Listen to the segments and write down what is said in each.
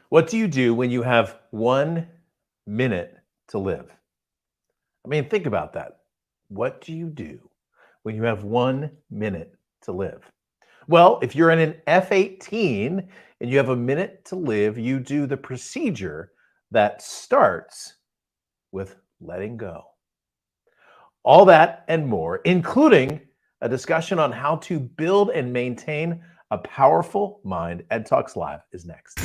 What do you do when you have 1 minute to live? I mean, think about that. What do you do when you have 1 minute to live? Well, if you're in an F-18 and you have a minute to live, you do the procedure that starts with letting go. All that and more, including a discussion on how to build and maintain a powerful mind. Ed Talks Live is next.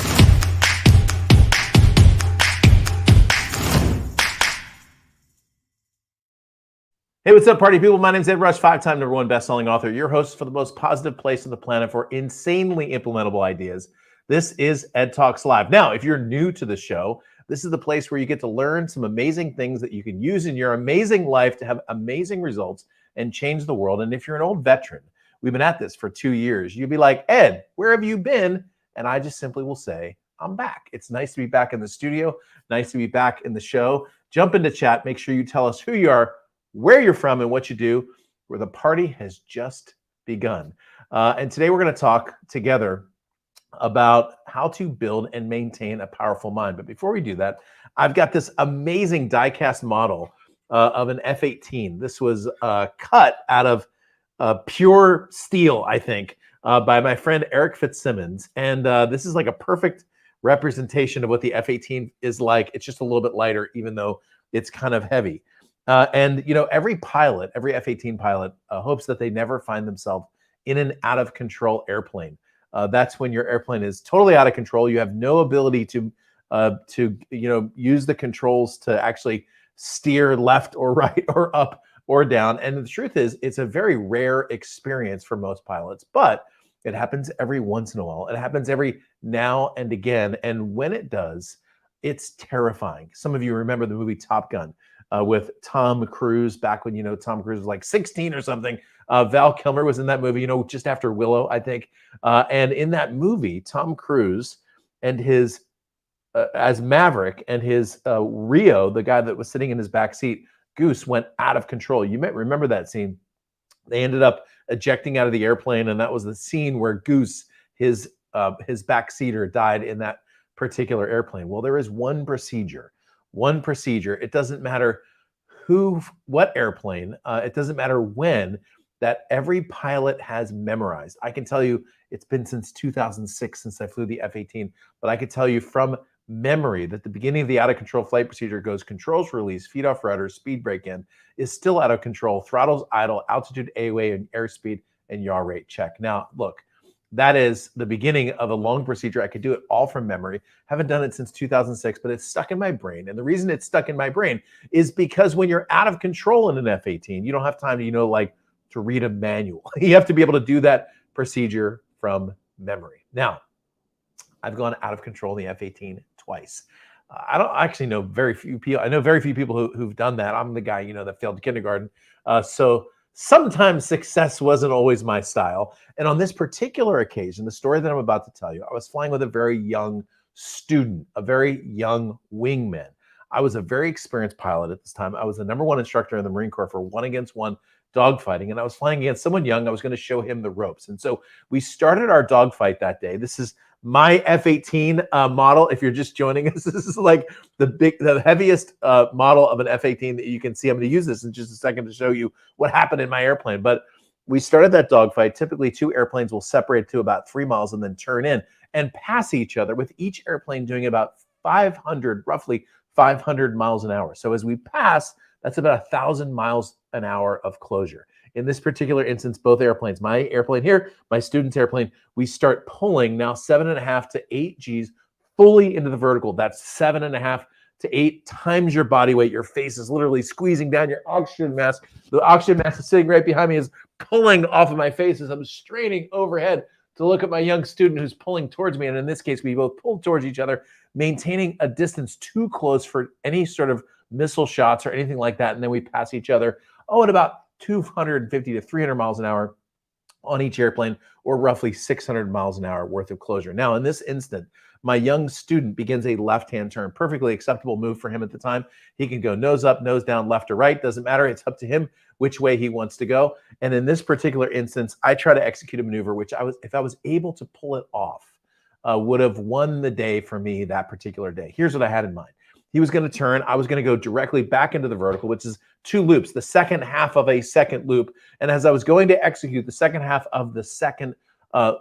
Hey, what's up, party people? My name's Ed Rush, five-time #1 best-selling author, your host for the most positive place on the planet for insanely implementable ideas. This is Ed Talks Live. Now, if you're new to the show, this is the place where you get to learn some amazing things that you can use in your amazing life to have amazing results and change the world. And if you're an old veteran, we've been at this for 2 years, you'd be like, Ed, where have you been? And I just simply will say, I'm back. It's nice to be back in the studio, nice to be back in the show. Jump into chat, make sure you tell us who you are, where you're from, and what you do, where the party has just begun. And today we're going to talk together about how to build and maintain a powerful mind. But before we do that, I've got this amazing die-cast model of an F-18. This was cut out of pure steel, I think, by my friend Eric Fitzsimmons. And this is like a perfect representation of what the F-18 is like. It's just a little bit lighter, even though it's kind of heavy. And you know, every F-18 pilot hopes that they never find themselves in an out of control airplane. That's when your airplane is totally out of control. You have no ability to use the controls to actually steer left or right or up or down. And the truth is, it's a very rare experience for most pilots, but it happens every once in a while. It happens every now and again. And when it does, it's terrifying. Some of you remember the movie Top Gun. With Tom Cruise back when, Tom Cruise was like 16 or something. Val Kilmer was in that movie, just after Willow, I think. And in that movie, Tom Cruise and his, as Maverick, and his Rio, the guy that was sitting in his back seat, Goose, went out of control. You might remember that scene. They ended up ejecting out of the airplane, and that was the scene where Goose, his backseater, died in that particular airplane. Well, there is one procedure. It doesn't matter what airplane, it doesn't matter when, that every pilot has memorized. I can tell you it's been since 2006 since I flew the F-18, but I could tell you from memory that the beginning of the out of control flight procedure goes controls release, feet off rudder, speed brake in, is still out of control, throttles idle, altitude AOA and airspeed, and yaw rate check. Now, look, that is the beginning of a long procedure. I could do it all from memory. Haven't done it since 2006, but it's stuck in my brain. And the reason it's stuck in my brain is because when you're out of control in an F-18, you don't have time to read a manual. You have to be able to do that procedure from memory. Now, I've gone out of control in the F-18 twice. I don't actually know very few people. I know very few people who've done that. I'm the guy, that failed kindergarten. So sometimes success wasn't always my style. And on this particular occasion, the story that I'm about to tell you, I was flying with a very young student, a very young wingman. I was a very experienced pilot at this time. I was the #1 instructor in the Marine Corps for 1-on-1 dogfighting, and I was flying against someone young. I was going to show him the ropes. And so we started our dogfight that day. This is my F-18 model. If you're just joining us, this is like the heaviest model of an F-18 that you can see. I'm going to use this in just a second to show you what happened in my airplane. But we started that dogfight. Typically, two airplanes will separate to about 3 miles and then turn in and pass each other, with each airplane doing about roughly 500 miles an hour. So as we pass, that's about 1,000 miles an hour of closure. In this particular instance, both airplanes, my airplane here, my student's airplane, we start pulling now 7.5 to 8 Gs fully into the vertical. That's 7.5 to 8 times your body weight. Your face is literally squeezing down your oxygen mask. The oxygen mask is sitting right behind me, is pulling off of my face as I'm straining overhead to look at my young student who's pulling towards me. And in this case, we both pulled towards each other, maintaining a distance too close for any sort of missile shots or anything like that. And then we pass each other, at about 250 to 300 miles an hour on each airplane, or roughly 600 miles an hour worth of closure. Now, in this instant, my young student begins a left-hand turn, perfectly acceptable move for him at the time. He can go nose up, nose down, left or right, doesn't matter. It's up to him which way he wants to go. And in this particular instance, I try to execute a maneuver, which if I was able to pull it off, would have won the day for me that particular day. Here's what I had in mind. He was going to turn. I was going to go directly back into the vertical, which is 2 loops, the second half of a second loop. And as I was going to execute the second half of the second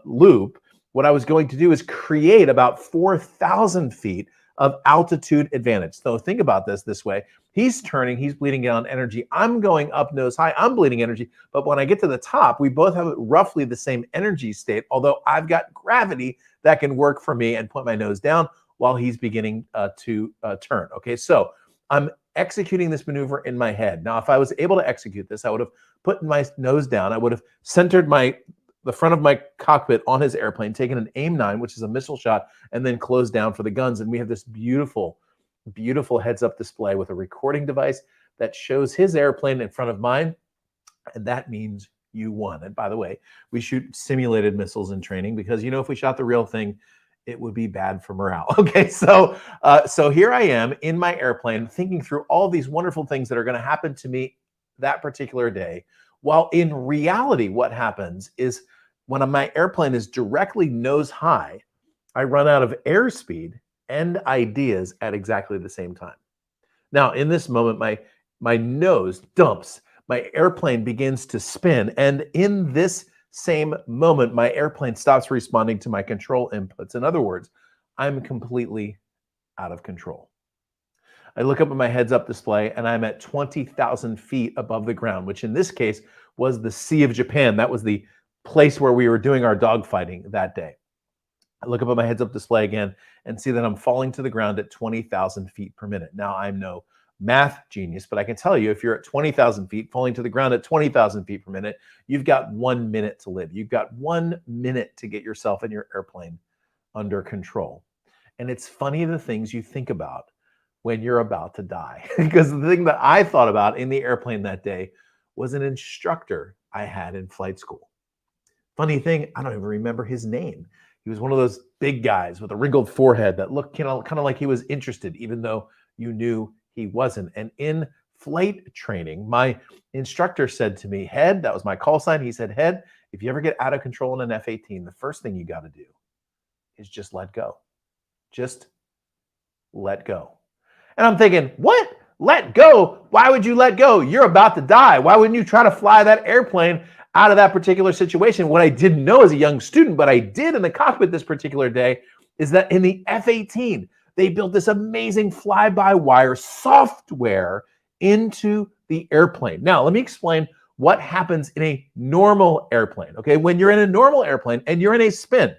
loop, what I was going to do is create about 4,000 feet of altitude advantage. So think about this way. He's turning, he's bleeding down energy. I'm going up nose high, I'm bleeding energy. But when I get to the top, we both have roughly the same energy state, although I've got gravity that can work for me and point my nose down while he's beginning to turn. Okay, so I'm executing this maneuver in my head. Now, if I was able to execute this, I would have put my nose down. I would have centered the front of my cockpit on his airplane, taken an AIM-9, which is a missile shot, and then closed down for the guns. And we have this beautiful, beautiful heads-up display with a recording device that shows his airplane in front of mine. And that means you won. And by the way, we shoot simulated missiles in training because, if we shot the real thing, it would be bad for morale. Okay, so here I am in my airplane thinking through all these wonderful things that are going to happen to me that particular day. While in reality, what happens is when my airplane is directly nose high, I run out of airspeed and ideas at exactly the same time. Now, in this moment, my nose dumps, my airplane begins to spin, and in this same moment, my airplane stops responding to my control inputs. In other words, I'm completely out of control. I look up at my heads-up display, and I'm at 20,000 feet above the ground, which in this case was the Sea of Japan. That was the place where we were doing our dogfighting that day. I look up at my heads-up display again and see that I'm falling to the ground at 20,000 feet per minute. Now, I'm no math genius, but I can tell you if you're at 20,000 feet, falling to the ground at 20,000 feet per minute, you've got 1 minute to live. You've got 1 minute to get yourself and your airplane under control. And it's funny the things you think about when you're about to die. Because the thing that I thought about in the airplane that day was an instructor I had in flight school. Funny thing, I don't even remember his name. He was one of those big guys with a wrinkled forehead that looked kind of like he was interested, even though you knew he wasn't. And in flight training, my instructor said to me, Head, that was my call sign. He said, Head, if you ever get out of control in an F-18, the first thing you got to do is just let go. Just let go. And I'm thinking, what? Let go? Why would you let go? You're about to die. Why wouldn't you try to fly that airplane out of that particular situation? What I didn't know as a young student, but I did in the cockpit this particular day, is that in the F-18, they built this amazing fly-by-wire software into the airplane. Now, let me explain what happens in a normal airplane. Okay, when you're in a normal airplane and you're in a spin,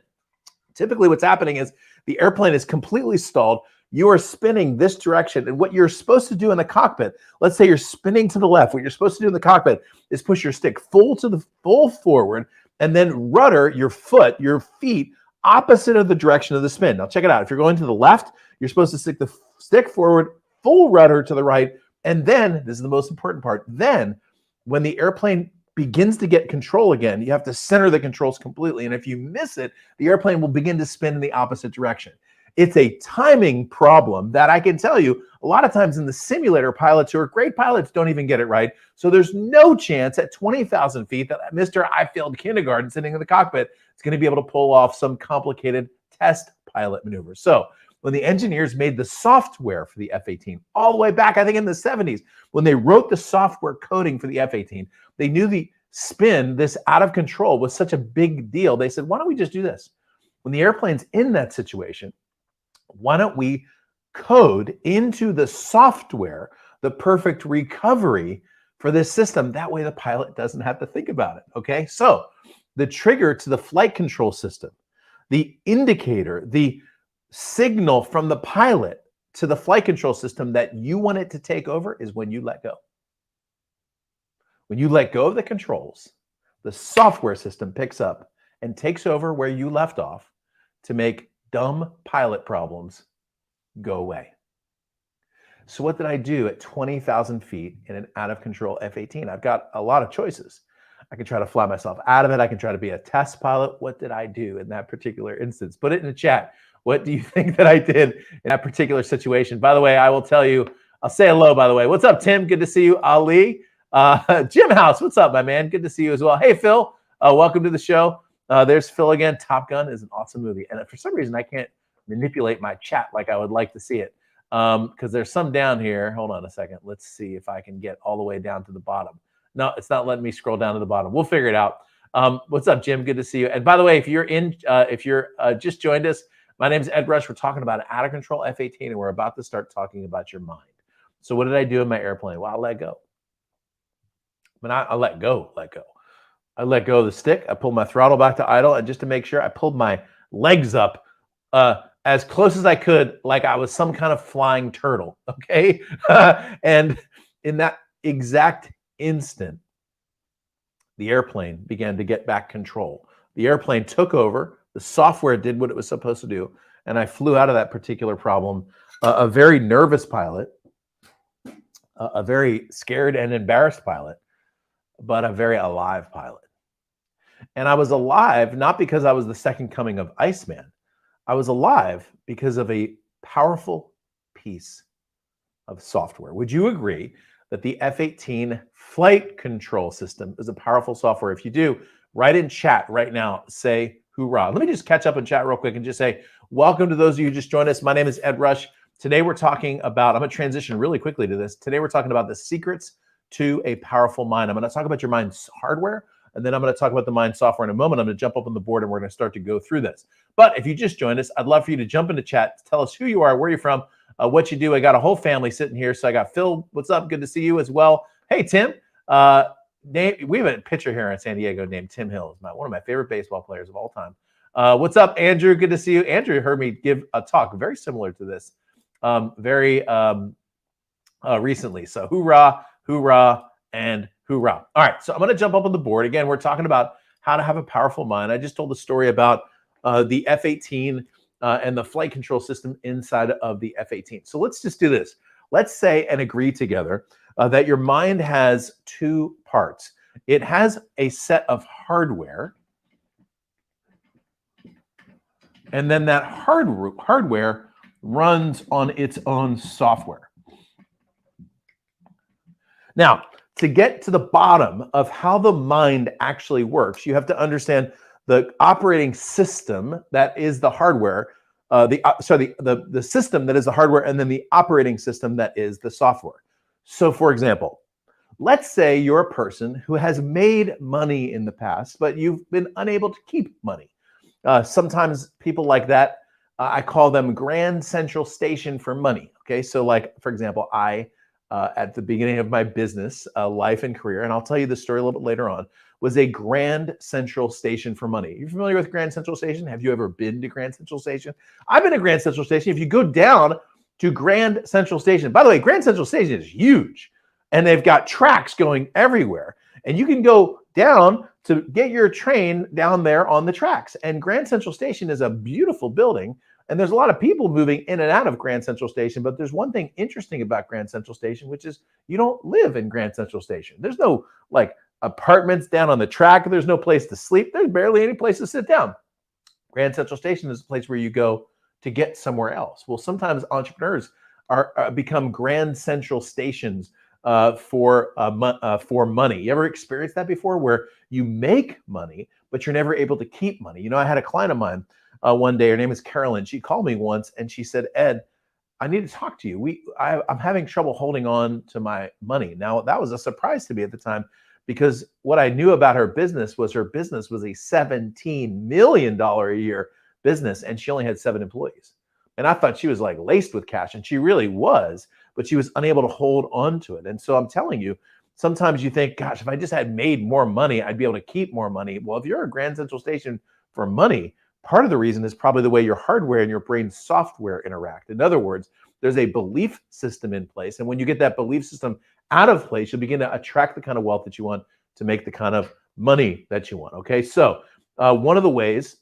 typically what's happening is the airplane is completely stalled. You are spinning this direction. And what you're supposed to do in the cockpit, let's say you're spinning to the left, what you're supposed to do in the cockpit is push your stick full forward and then rudder your feet opposite of the direction of the spin. Now check it out. If you're going to the left, you're supposed to stick the stick forward, full rudder to the right. And then, this is the most important part, then when the airplane begins to get control again, you have to center the controls completely. And if you miss it, the airplane will begin to spin in the opposite direction. It's a timing problem that I can tell you a lot of times in the simulator, pilots who are great pilots don't even get it right. So there's no chance at 20,000 feet that Mr. I failed kindergarten sitting in the cockpit is going to be able to pull off some complicated test pilot maneuver. So when the engineers made the software for the F-18 all the way back, I think in the 70s, when they wrote the software coding for the F-18, they knew the spin, this out of control, was such a big deal. They said, why don't we just do this? When the airplane's in that situation, why don't we code into the software the perfect recovery for this system? That way the pilot doesn't have to think about it, okay? So the trigger to the flight control system, the indicator, the signal from the pilot to the flight control system that you want it to take over is when you let go. When you let go of the controls, the software system picks up and takes over where you left off to make dumb pilot problems go away. So what did I do at 20,000 feet in an out-of-control F-18? I've got a lot of choices. I can try to fly myself out of it. I can try to be a test pilot. What did I do in that particular instance? Put it in the chat. What do you think that I did in that particular situation? By the way, I will tell you, I'll say hello, by the way. What's up, Tim? Good to see you. Ali. Jim House, what's up, my man? Good to see you as well. Hey, Phil, welcome to the show. There's Phil again. Top Gun is an awesome movie. And for some reason, I can't manipulate my chat like I would like to see it. Because there's some down here. Hold on a second. Let's see if I can get all the way down to the bottom. No, it's not letting me scroll down to the bottom. We'll figure it out. What's up, Jim? Good to see you. And by the way, if you're just joined us, my name is Ed Rush. We're talking about an out of control F-18, and we're about to start talking about your mind. So what did I do in my airplane? Well, I let go. I let go. I let go of the stick. I pulled my throttle back to idle, and just to make sure, I pulled my legs up as close as I could, like I was some kind of flying turtle. Okay, and in that exact instant, the airplane began to get back control. The airplane took over. The software did what it was supposed to do, and I flew out of that particular problem. A very nervous pilot, a very scared and embarrassed pilot, but a very alive pilot. And I was alive not because I was the second coming of Iceman. I was alive because of a powerful piece of software. Would you agree that the F-18 flight control system is a powerful software? If you do, write in chat right now, say hoorah. Let me just catch up in chat real quick and just say, welcome to those of you who just joined us. My name is Ed Rush. Today we're talking about, I'm gonna transition really quickly to this. Today we're talking about the secrets to a powerful mind. I'm gonna talk about your mind's hardware, and then I'm gonna talk about the mind software in a moment. I'm gonna jump up on the board and we're gonna start to go through this. But if you just joined us, I'd love for you to jump into chat, tell us who you are, where you're from, what you do. I got a whole family sitting here. So I got Phil, what's up? Good to see you as well. Hey, Tim. We have a pitcher here in San Diego named Tim Hill. One of my favorite baseball players of all time. What's up, Andrew? Good to see you. Andrew heard me give a talk very similar to this recently. So hoorah, hoorah, and hoorah. All right, so I'm going to jump up on the board. Again, we're talking about how to have a powerful mind. I just told the story about the F-18 and the flight control system inside of the F-18. So let's just do this. Let's say and agree together that your mind has two parts. It has a set of hardware, and then that hardware runs on its own software. Now, to get to the bottom of how the mind actually works, you have to understand the operating system that is the hardware, the system that is the hardware, and then the operating system that is the software. So for example, let's say you're a person who has made money in the past, but you've been unable to keep money. Sometimes people like that, I call them Grand Central Station for money. Okay, so like, for example, I, at the beginning of my business life and career, and I'll tell you the story a little bit later on, was a Grand Central Station for money. You familiar with Grand Central Station? Have you ever been to Grand Central Station? I've been to Grand Central Station. If you go down to Grand Central Station, by the way, Grand Central Station is huge, and they've got tracks going everywhere, and you can go down to get your train down there on the tracks. And Grand Central Station is a beautiful building, and there's a lot of people moving in and out of Grand Central Station. But there's one thing interesting about Grand Central Station, which is you don't live in Grand Central Station. There's no like apartments down on the track. There's no place to sleep. There's barely any place to sit down. Grand Central Station is a place where you go to get somewhere else. Well, sometimes entrepreneurs become Grand Central Stations for money. You ever experienced that before, where you make money, but you're never able to keep money? You know, I had a client of mine one day. Her name is Carolyn. She called me once and she said, "Ed, I need to talk to you. I'm having trouble holding on to my money." Now, that was a surprise to me at the time, because what I knew about her business was a $17 million a year business, and she only had 7 employees. And I thought she was like laced with cash, and she really was, but she was unable to hold on to it. And so I'm telling you, sometimes you think, gosh, if I just had made more money, I'd be able to keep more money. Well, if you're a Grand Central Station for money, part of the reason is probably the way your hardware and your brain software interact. In other words, there's a belief system in place. And when you get that belief system out of place, you'll begin to attract the kind of wealth that you want to make the kind of money that you want. Okay, so one of the ways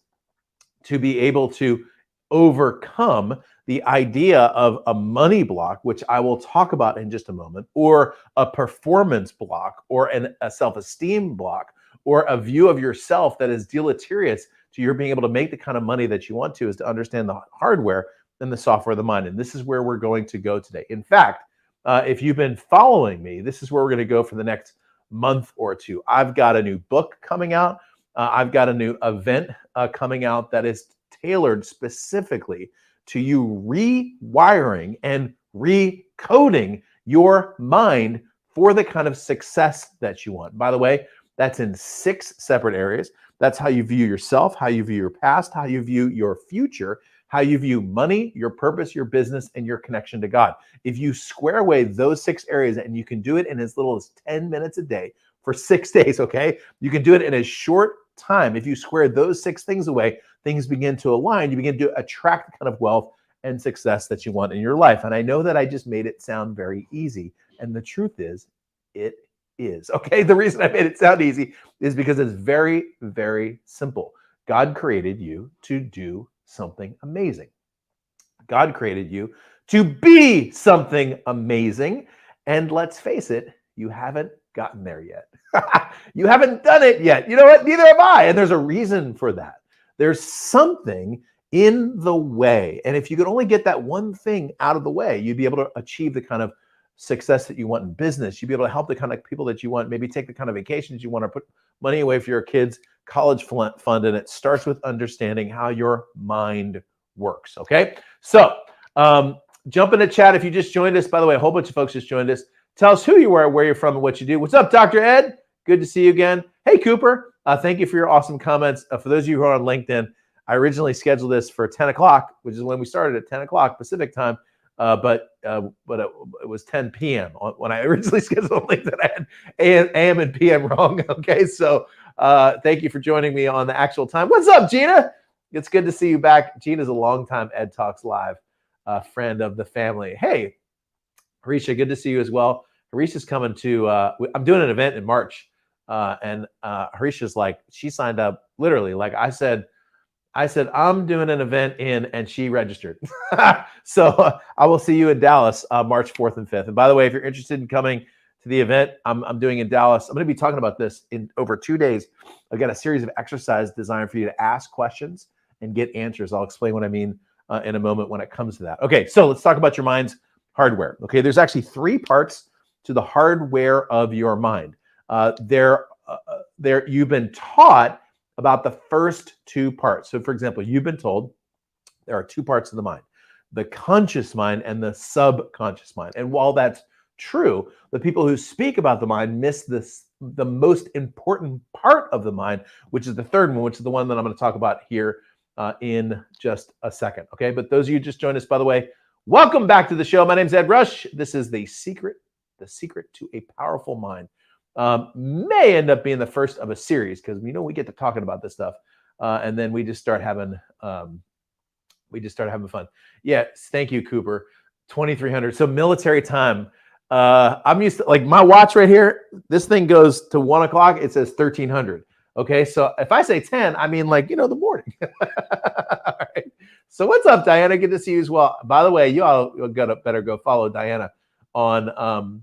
to be able to overcome the idea of a money block, which I will talk about in just a moment, or a performance block, or a self-esteem block, or a view of yourself that is deleterious to your being able to make the kind of money that you want to, is to understand the hardware and the software of the mind. And this is where we're going to go today. In fact, if you've been following me, this is where we're going to go for the next month or two. I've got a new book coming out. I've got a new event coming out that is tailored specifically to you rewiring and recoding your mind for the kind of success that you want. By the way, that's in 6 separate areas. That's how you view yourself, how you view your past, how you view your future, how you view money, your purpose, your business, and your connection to God. If you square away those 6 areas, and you can do it in as little as 10 minutes a day for 6 days, okay? You can do it in a short time. If you square those 6 things away, things begin to align. You begin to attract the kind of wealth and success that you want in your life. And I know that I just made it sound very easy. And the truth is, it is. Okay, the reason I made it sound easy is because it's very, very simple. God created you to do something amazing. God created you to be something amazing. And let's face it, you haven't gotten there yet. You haven't done it yet. You know what? Neither have I. And there's a reason for that. There's something in the way. And if you could only get that one thing out of the way, you'd be able to achieve the kind of success that you want in business. You'd be able to help the kind of people that you want, maybe take the kind of vacations you want, to put money away for your kids' college fund. And it starts with understanding how your mind works. Okay. So jump in the chat if you just joined us. By the way, a whole bunch of folks just joined us. Tell us who you are, where you're from, and what you do. What's up, Dr. Ed? Good to see you again. Hey, Cooper. Thank you for your awesome comments. For those of you who are on LinkedIn, I originally scheduled this for 10 o'clock, which is when we started at 10 o'clock Pacific time. But it was 10 p.m. when I originally scheduled on LinkedIn. I had AM and PM wrong. Okay, so thank you for joining me on the actual time. What's up, Gina? It's good to see you back. Gina's a longtime Ed Talks Live friend of the family. Hey, Harisha, good to see you as well. Harisha's coming to, I'm doing an event in March. And Harisha's like, she signed up literally. Like I said, I'm doing an event and she registered. So I will see you in Dallas, March 4th and 5th. And by the way, if you're interested in coming to the event I'm doing in Dallas, I'm going to be talking about this in over 2 days. I've got a series of exercises designed for you to ask questions and get answers. I'll explain what I mean in a moment when it comes to that. Okay, so let's talk about your mind's hardware. Okay, there's actually 3 parts to the hardware of your mind. You've been taught about the first 2 parts. So for example, you've been told there are 2 parts of the mind, the conscious mind and the subconscious mind. And while that's true, the people who speak about the mind miss the most important part of the mind, which is the third one, which is the one that I'm going to talk about here in just a second. Okay, but those of you who just joined us, by the way, welcome back to the show. My name is Ed Rush. This is the secret to a powerful mind. May end up being the first of a series because we get to talking about this stuff, and then we just start having fun. Yes, thank you, Cooper. 2300. So military time. I'm used to, like, my watch right here. This thing goes to 1 o'clock. It says 1300. Okay, so if I say 10, I mean the morning. All right. So what's up, Diana? Good to see you as well. By the way, you all better go follow Diana on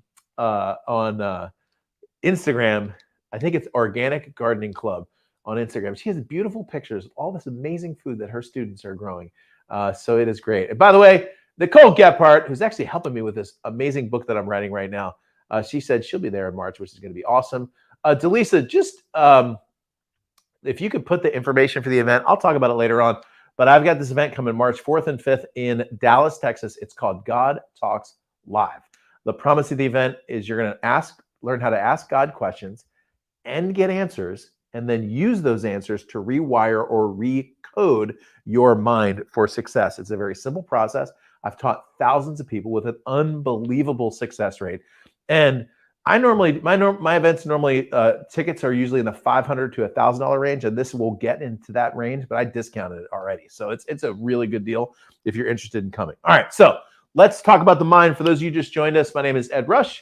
Instagram. I think it's Organic Gardening Club on Instagram. She has beautiful pictures of all this amazing food that her students are growing. So it is great. And by the way, Nicole Gephardt, who's actually helping me with this amazing book that I'm writing right now, she said she'll be there in March, which is going to be awesome. Delisa, just if you could put the information for the event, I'll talk about it later on. But I've got this event coming March 4th and 5th in Dallas, Texas. It's called God Talks Live. The promise of the event is you're going to learn how to ask God questions and get answers, and then use those answers to rewire or recode your mind for success. It's a very simple process. I've taught thousands of people with an unbelievable success rate. And I normally, my events normally, tickets are usually in the $500 to $1,000 range, and this will get into that range, but I discounted it already. So it's a really good deal if you're interested in coming. All right, so let's talk about the mind. For those of you who just joined us, my name is Ed Rush.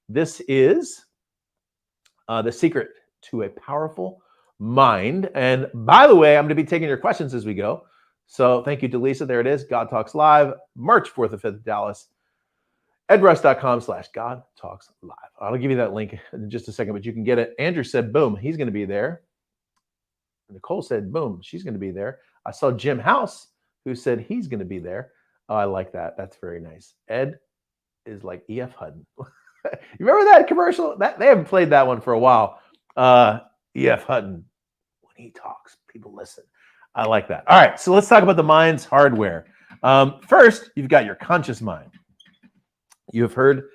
This is the secret to a powerful mind. And by the way, I'm going to be taking your questions as we go. So thank you, Delisa. There it is. God Talks Live, March 4th and 5th, Dallas. edrush.com/God Talks Live. I'll give you that link in just a second, but you can get it. Andrew said, boom, he's going to be there. Nicole said, boom, she's going to be there. I saw Jim House, who said he's going to be there. Oh, I like that. That's very nice. Ed is like E.F. Hutton. You remember that commercial? They haven't played that one for a while. E.F. Hutton, when he talks, people listen. I like that. All right, so let's talk about the mind's hardware. First, you've got your conscious mind. You have heard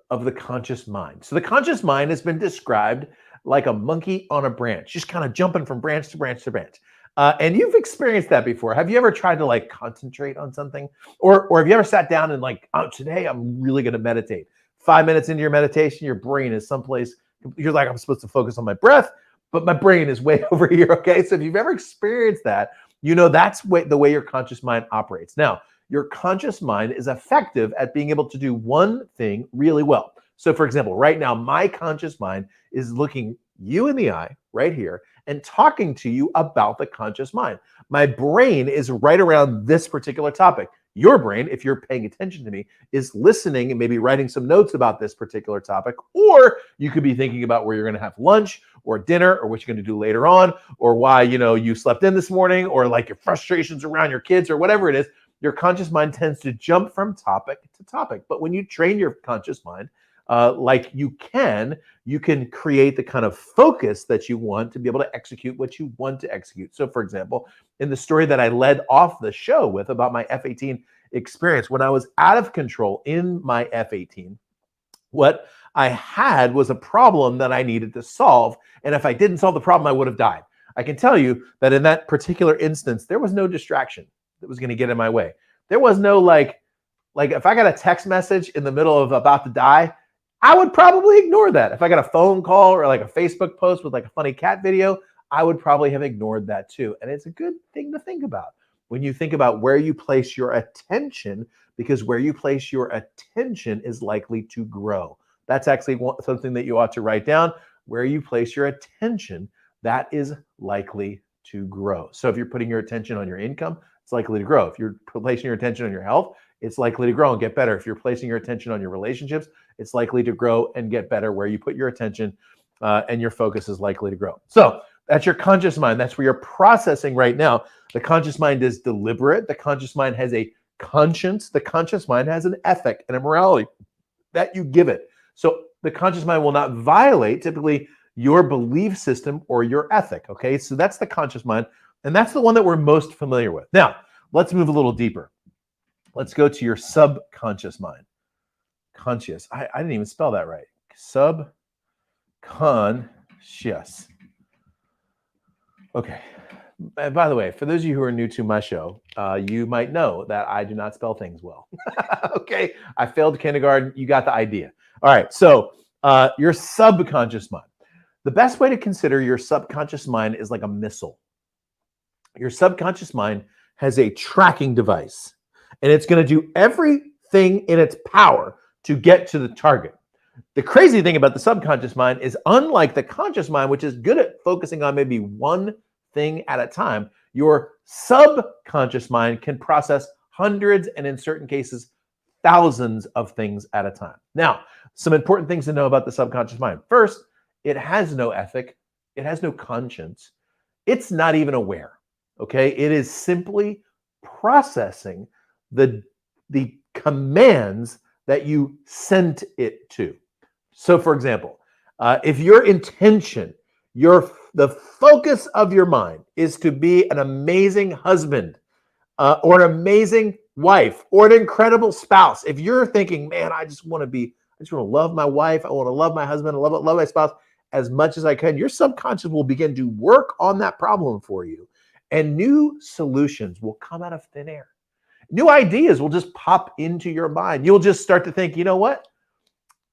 of the conscious mind. So the conscious mind has been described like a monkey on a branch, just kind of jumping from branch to branch to branch. And you've experienced that before. Have you ever tried to like concentrate on something? Or have you ever sat down and like, oh, today I'm really going to meditate. 5 minutes into your meditation, your brain is someplace, you're like, I'm supposed to focus on my breath, but my brain is way over here, okay? So if you've ever experienced that, you know that's the way your conscious mind operates. Now, your conscious mind is effective at being able to do one thing really well. So for example, right now, my conscious mind is looking you in the eye right here and talking to you about the conscious mind. My brain is right around this particular topic. Your brain, if you're paying attention to me, is listening and maybe writing some notes about this particular topic, or you could be thinking about where you're going to have lunch or dinner or what you're going to do later on, or why, you slept in this morning, or like your frustrations around your kids or whatever it is. Your conscious mind tends to jump from topic to topic. But when you train your conscious mind, like you can create the kind of focus that you want to be able to execute what you want to execute. So for example, in the story that I led off the show with about my F-18 experience, when I was out of control in my F-18, what I had was a problem that I needed to solve. And if I didn't solve the problem, I would have died. I can tell you that in that particular instance, there was no distraction that was going to get in my way. There was no like if I got a text message in the middle of about to die, I would probably ignore that. If I got a phone call or like a Facebook post with like a funny cat video, I would probably have ignored that too. And it's a good thing to think about when you think about where you place your attention, because where you place your attention is likely to grow. That's actually something that you ought to write down. Where you place your attention, that is likely to grow. So if you're putting your attention on your income, it's likely to grow. If you're placing your attention on your health, it's likely to grow and get better. If you're placing your attention on your relationships, it's likely to grow and get better. Where you put your attention and your focus is likely to grow. So that's your conscious mind. That's where you're processing right now. The conscious mind is deliberate. The conscious mind has a conscience. The conscious mind has an ethic and a morality that you give it. So the conscious mind will not violate typically your belief system or your ethic. Okay, so that's the conscious mind. And that's the one that we're most familiar with. Now, let's move a little deeper. Let's go to your subconscious mind. Conscious. I didn't even spell that right. Subconscious. Okay. And by the way, for those of you who are new to my show, you might know that I do not spell things well. Okay. I failed kindergarten. You got the idea. All right. So your subconscious mind. The best way to consider your subconscious mind is like a missile. Your subconscious mind has a tracking device, and it's going to do everything in its power to get to the target. The crazy thing about the subconscious mind is, unlike the conscious mind, which is good at focusing on maybe one thing at a time, your subconscious mind can process hundreds and in certain cases, thousands of things at a time. Now, some important things to know about the subconscious mind. First, it has no ethic. It has no conscience. It's not even aware. Okay, it is simply processing the commands that you sent it to. So for example, if your intention, the focus of your mind is to be an amazing husband or an amazing wife or an incredible spouse, if you're thinking, man, I just want to love my wife, I want to love my husband, I love my spouse as much as I can, your subconscious will begin to work on that problem for you. And new solutions will come out of thin air. New ideas will just pop into your mind. You'll just start to think, you know what?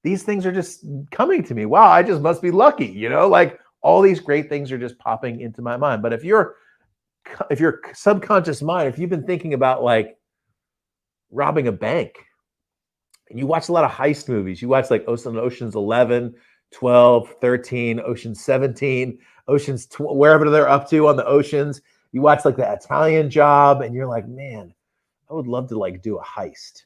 These things are just coming to me. Wow, I just must be lucky. Like all these great things are just popping into my mind. But if your subconscious mind, if you've been thinking about like robbing a bank, and you watch a lot of heist movies, you watch like Ocean's 11, 12, 13, Ocean's 17, wherever they're up to on the oceans. You watch like the Italian Job and you're like, man, I would love to like do a heist.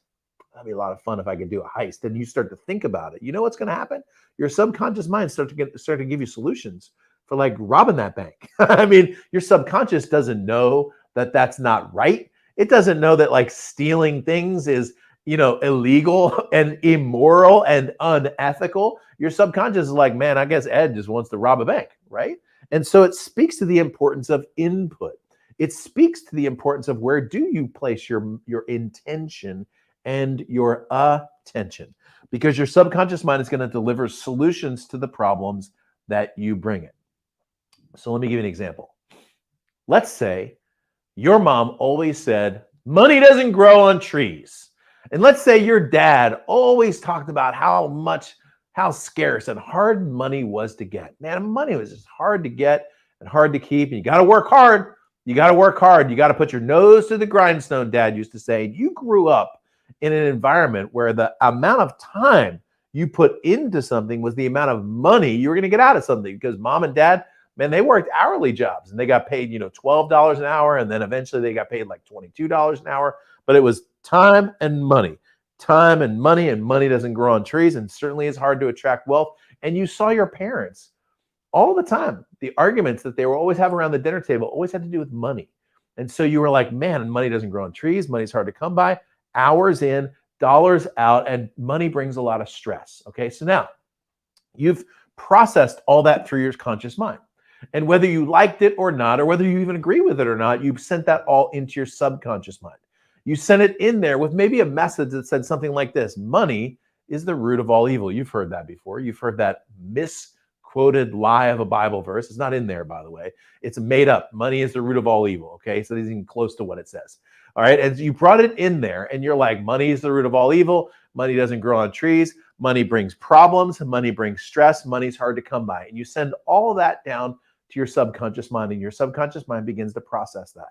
That'd be a lot of fun if I could do a heist. And you start to think about it. You know what's going to happen? Your subconscious mind start to give you solutions for like robbing that bank. I mean, your subconscious doesn't know that that's not right. It doesn't know that like stealing things is, illegal and immoral and unethical. Your subconscious is like, man, I guess Ed just wants to rob a bank, right? And so it speaks to the importance of input. It speaks to the importance of where do you place your intention and your attention, because your subconscious mind is going to deliver solutions to the problems that you bring it. So let me give you an example. Let's say your mom always said, money doesn't grow on trees. And let's say your dad always talked about how scarce and hard money was to get. Man, money was just hard to get and hard to keep. And you got to work hard. You got to work hard. You got to put your nose to the grindstone, Dad used to say. You grew up in an environment where the amount of time you put into something was the amount of money you were going to get out of something, because mom and dad, man, they worked hourly jobs and they got paid, $12 an hour. And then eventually they got paid like $22 an hour. But it was time and money, and money doesn't grow on trees, and certainly it's hard to attract wealth. And you saw your parents all the time. The arguments that they were always have around the dinner table always had to do with money. And so you were like, man, money doesn't grow on trees. Money's hard to come by. Hours in, dollars out, and money brings a lot of stress. Okay, so now you've processed all that through your conscious mind. And whether you liked it or not, or whether you even agree with it or not, you've sent that all into your subconscious mind. You sent it in there with maybe a message that said something like this: money is the root of all evil. You've heard that before. You've heard that misquoted lie of a Bible verse. It's not in there, by the way. It's made up. Money is the root of all evil. Okay, so it's even close to what it says. All right, and you brought it in there, and you're like, money is the root of all evil. Money doesn't grow on trees. Money brings problems. Money brings stress. Money's hard to come by. And you send all of that down to your subconscious mind, and your subconscious mind begins to process that.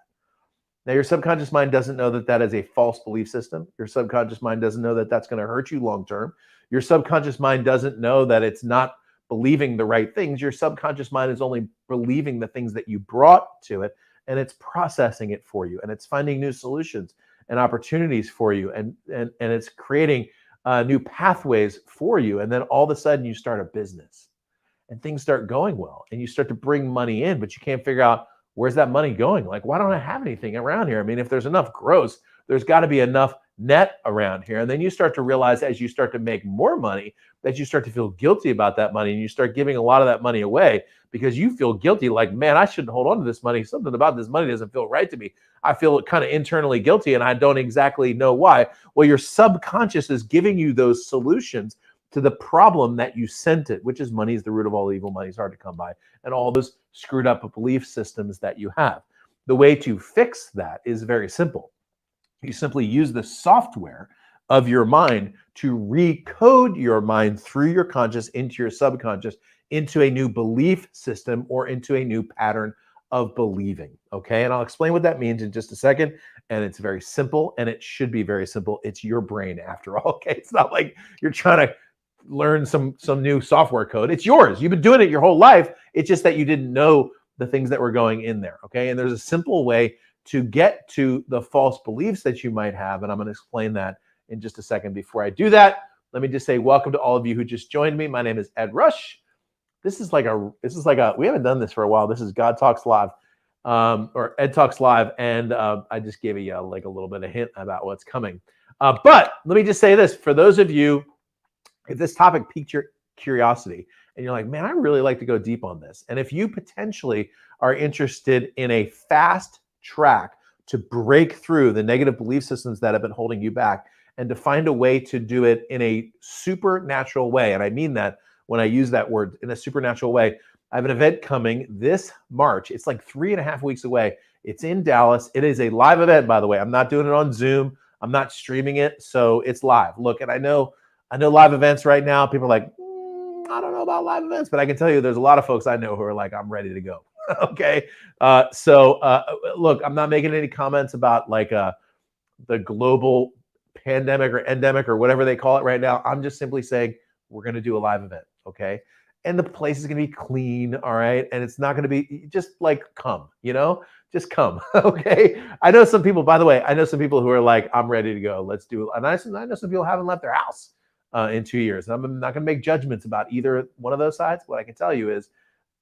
Now, your subconscious mind doesn't know that that is a false belief system. Your subconscious mind doesn't know that that's going to hurt you long term. Your subconscious mind doesn't know that it's not believing the right things. Your subconscious mind is only believing the things that you brought to it, and it's processing it for you, and it's finding new solutions and opportunities for you, and it's creating new pathways for you. And then all of a sudden you start a business and things start going well, and you start to bring money in, but you can't figure out, where's that money going? Like, why don't I have anything around here? I mean, if there's enough gross, there's got to be enough net around here. And then you start to realize, as you start to make more money, that you start to feel guilty about that money, and you start giving a lot of that money away because you feel guilty, like, man, I shouldn't hold on to this money. Something about this money doesn't feel right to me. I feel kind of internally guilty, and I don't exactly know why. Well, your subconscious is giving you those solutions to the problem that you sent it, which is money is the root of all evil. Money is hard to come by, and all those screwed up belief systems that you have. The way to fix that is very simple. You simply use the software of your mind to recode your mind through your conscious into your subconscious, into a new belief system or into a new pattern of believing. Okay, and I'll explain what that means in just a second. And it's very simple, and it should be very simple. It's your brain after all. Okay, it's not like you're trying to learn some new software code. It's yours. You've been doing it your whole life. It's just that you didn't know the things that were going in there. Okay, and there's a simple way to get to the false beliefs that you might have, and I'm going to explain that in just a second. Before I do that, let me just say welcome to all of you who just joined me. My name is Ed Rush. This is like a we haven't done this for a while. This is God Talks Live, or Ed Talks Live, and I just gave you like a little bit of hint about what's coming. But let me just say this: for those of you, if this topic piqued your curiosity and you're like, man, I really like to go deep on this, and if you potentially are interested in a fast track to break through the negative belief systems that have been holding you back, and to find a way to do it in a supernatural way, and I mean that when I use that word, in a supernatural way, I have an event coming this March. It's like 3.5 weeks away. It's in Dallas. It is a live event, by the way. I'm not doing it on Zoom. I'm not streaming it, so it's live. Look, and I know live events right now, people are like, I don't know about live events, but I can tell you there's a lot of folks I know who are like, I'm ready to go. Okay. Look, I'm not making any comments about like the global pandemic or endemic or whatever they call it right now. I'm just simply saying we're going to do a live event. Okay. And the place is going to be clean. All right. And it's not going to be just like, come, just come. Okay. I know some people, by the way, who are like, I'm ready to go. Let's do it. And I know some people haven't left their house in 2 years. And I'm not going to make judgments about either one of those sides. What I can tell you is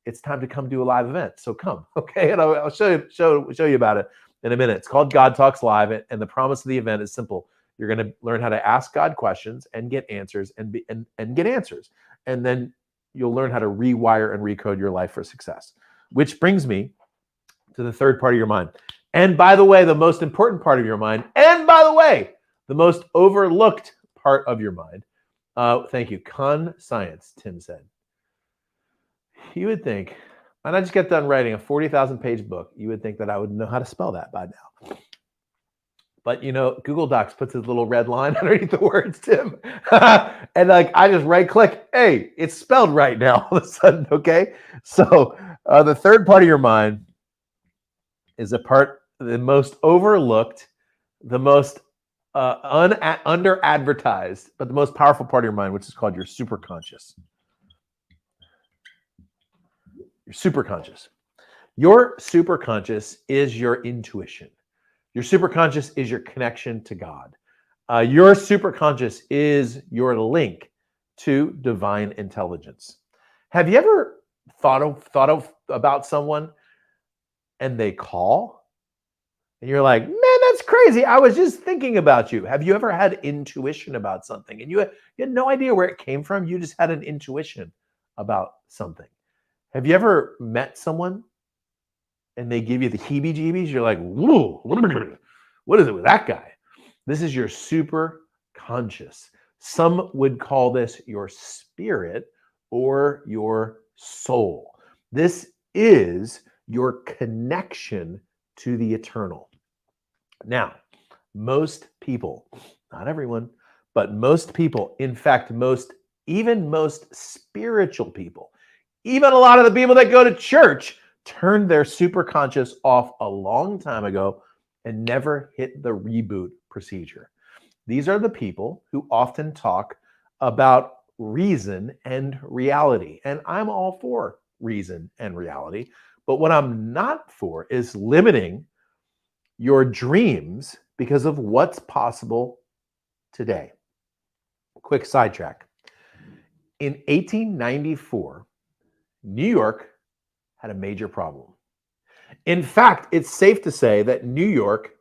it's time to come do a live event. So come. Okay. And I'll show you about it in a minute. It's called God Talks Live. And the promise of the event is simple. You're going to learn how to ask God questions and get answers and get answers. And then you'll learn how to rewire and recode your life for success. which brings me to the third part of your mind. And by the way, the most important part of your mind, and by the way, the most overlooked part of your mind. Thank you. Conscience, Tim said. You would think, and I just got done writing a 40,000 page book, you would think that I would know how to spell that by now. But you know, Google Docs puts a little red line underneath the words, Tim. And like, I just right click, hey, it's spelled right now all of a sudden, okay? So the third part of your mind is the most overlooked, the most under advertised, but the most powerful part of your mind, which is called your superconscious. Your superconscious. Your superconscious is your intuition. Your superconscious is your connection to God. Your superconscious is your link to divine intelligence. Have you ever thought about someone and they call and you're like, man, that's crazy. I was just thinking about you. Have you ever had intuition about something and you had no idea where it came from? You just had an intuition about something. Have you ever met someone and they give you the heebie-jeebies? You're like, whoa, what is it with that guy? This is your super conscious. Some would call this your spirit or your soul. This is your connection to the eternal. Now, most people, not everyone, but most people, in fact, even most spiritual people, even a lot of the people that go to church, turned their superconscious off a long time ago and never hit the reboot procedure. These are the people who often talk about reason and reality. And I'm all for reason and reality. But what I'm not for is limiting your dreams because of what's possible today. Quick sidetrack. In 1894, New York had a major problem. In fact, it's safe to say that New York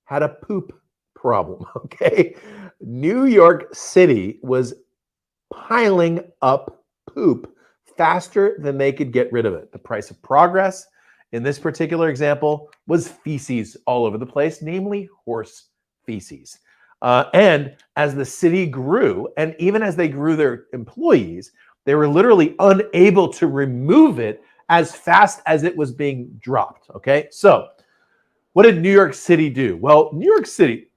had a poop problem, okay? New York City was piling up poop faster than they could get rid of it. The price of progress in this particular example was feces all over the place, namely horse feces. And as the city grew, and even as they grew their employees, they were literally unable to remove it as fast as it was being dropped, okay? So what did New York City do? Well, New York City,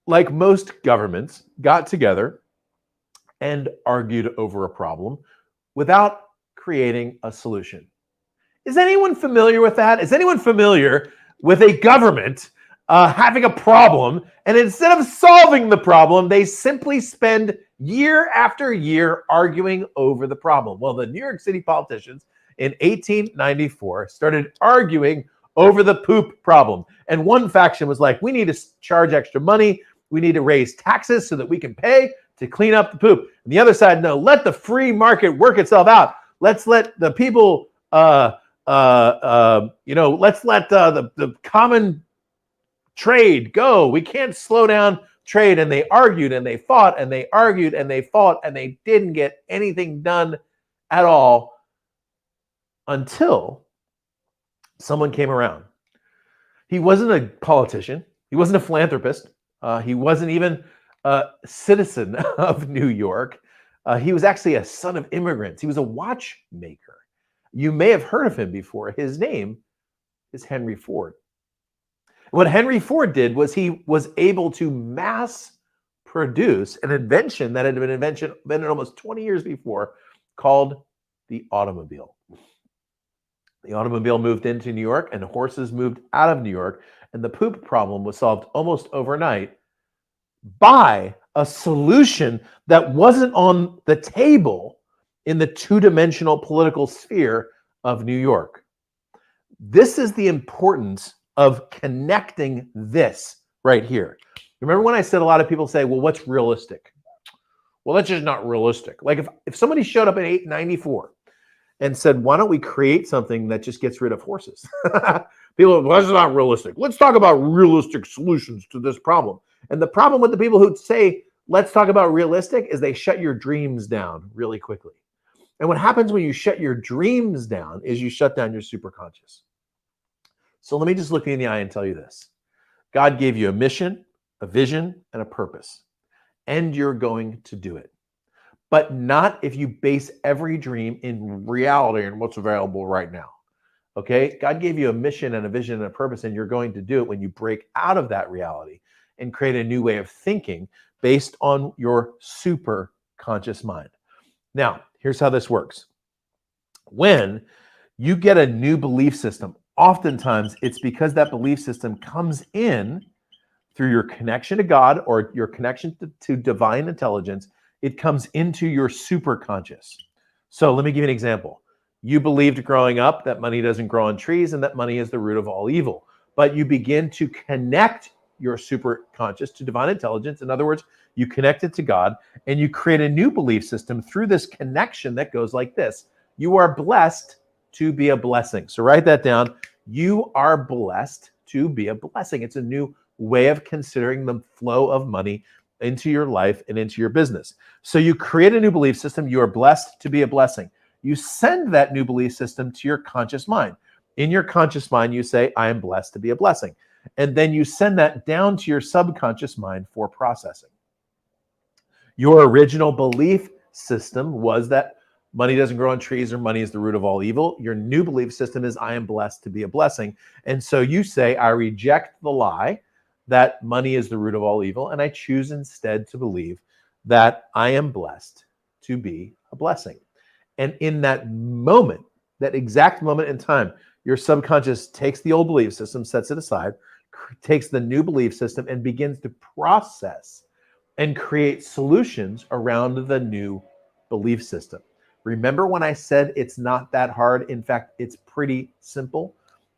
like most governments, got together and argued over a problem without creating a solution. Is anyone familiar with that? Is anyone familiar with a government having a problem, and instead of solving the problem, they simply spend year after year arguing over the problem? Well, the New York City politicians in 1894 started arguing over the poop problem. And one faction was like, we need to charge extra money. We need to raise taxes so that we can pay to clean up the poop. And the other side, no, let the free market work itself out. Let's let the people, let's let the common trade go. We can't slow down trade. And they argued and they fought and they argued and they fought and they didn't get anything done at all until someone came around. He wasn't a politician. He wasn't a philanthropist. He wasn't even a citizen of New York. He was actually a son of immigrants. He was a watchmaker. You may have heard of him before. His name is Henry Ford. What Henry Ford did was he was able to mass produce an invention that had been invented almost 20 years before, called the automobile. The automobile moved into New York and horses moved out of New York, and the poop problem was solved almost overnight by a solution that wasn't on the table in the two-dimensional political sphere of New York. This is the importance of connecting this right here. Remember when I said a lot of people say, well, what's realistic? Well, that's just not realistic. Like if somebody showed up in 1894 and said, why don't we create something that just gets rid of horses? People, well, that's not realistic. Let's talk about realistic solutions to this problem. And the problem with the people who say, let's talk about realistic, is they shut your dreams down really quickly. And what happens when you shut your dreams down is you shut down your superconscious. So let me just look you in the eye and tell you this. God gave you a mission, a vision, and a purpose, and you're going to do it. But not if you base every dream in reality and what's available right now. Okay? God gave you a mission and a vision and a purpose, and you're going to do it when you break out of that reality and create a new way of thinking based on your super conscious mind. Now, here's how this works. When you get a new belief system, oftentimes it's because that belief system comes in through your connection to God or your connection to divine intelligence. It comes into your super conscious. So let me give you an example. You believed growing up that money doesn't grow on trees and that money is the root of all evil. But you begin to connect your super conscious to divine intelligence. In other words, you connect it to God and you create a new belief system through this connection that goes like this. You are blessed to be a blessing. So write that down. You are blessed to be a blessing. It's a new way of considering the flow of money into your life and into your business. So you create a new belief system. You are blessed to be a blessing. You send that new belief system to your conscious mind. In your conscious mind, you say, I am blessed to be a blessing. And then you send that down to your subconscious mind for processing. Your original belief system was that money doesn't grow on trees or money is the root of all evil. Your new belief system is I am blessed to be a blessing. And so you say, I reject the lie that money is the root of all evil, and I choose instead to believe that I am blessed to be a blessing. And in that moment, that exact moment in time, your subconscious takes the old belief system, sets it aside, takes the new belief system, and begins to process and create solutions around the new belief system. Remember when I said it's not that hard? In fact, it's pretty simple.